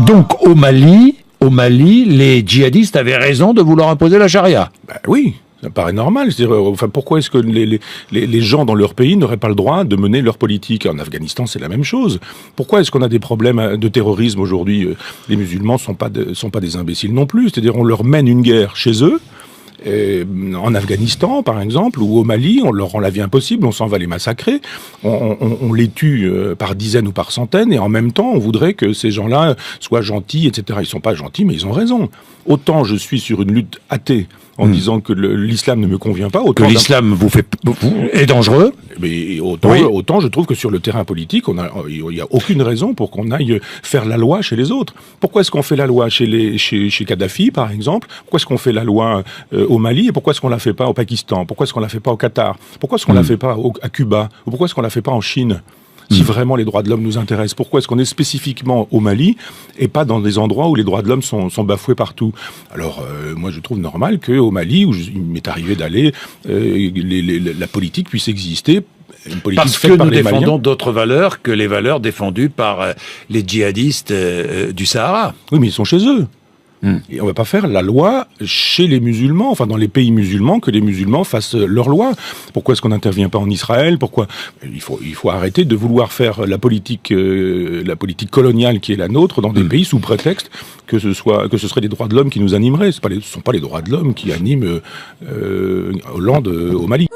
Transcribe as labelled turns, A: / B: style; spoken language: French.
A: Donc au Mali, les djihadistes avaient raison de vouloir imposer la charia.
B: Ben oui, ça paraît normal. Enfin, pourquoi est-ce que les gens dans leur pays n'auraient pas le droit de mener leur politique? En Afghanistan, c'est la même chose. Pourquoi est-ce qu'on a des problèmes de terrorisme aujourd'hui? Les musulmans sont pas des imbéciles non plus. C'est-à-dire, on leur mène une guerre chez eux. En Afghanistan, par exemple, ou au Mali, on leur rend la vie impossible, on s'en va les massacrer, on les tue par dizaines ou par centaines, et en même temps, on voudrait que ces gens-là soient gentils, etc. Ils sont pas gentils, mais ils ont raison. Autant je suis sur une lutte athée en disant que l'islam ne me convient pas, autant
A: que l'islam est dangereux.
B: Mais autant je trouve que sur le terrain politique, il n'y a aucune raison pour qu'on aille faire la loi chez les autres. Pourquoi est-ce qu'on fait la loi chez Kadhafi, par exemple? Pourquoi est-ce qu'on fait la loi au Mali? Et pourquoi est-ce qu'on la fait pas au Pakistan? Pourquoi est-ce qu'on la fait pas au Qatar? Pourquoi est-ce qu'on la fait pas à Cuba? Ou pourquoi est-ce qu'on la fait pas en Chine? Si vraiment les droits de l'homme nous intéressent, pourquoi est-ce qu'on est spécifiquement au Mali et pas dans des endroits où les droits de l'homme sont bafoués partout? Alors, moi, je trouve normal qu'au Mali, où il m'est arrivé d'aller, la politique puisse exister. Une politique
A: parce que nous défendons d'autres valeurs que les valeurs défendues par les djihadistes du Sahara.
B: Oui, mais ils sont chez eux. Et on ne va pas faire la loi chez les musulmans, enfin dans les pays musulmans, que les musulmans fassent leur loi. Pourquoi est-ce qu'on n'intervient pas en Israël? Pourquoi il faut arrêter de vouloir faire la politique coloniale qui est la nôtre dans des pays sous prétexte que ce serait les droits de l'homme qui nous animeraient. Ce ne sont pas les droits de l'homme qui animent Hollande au Mali.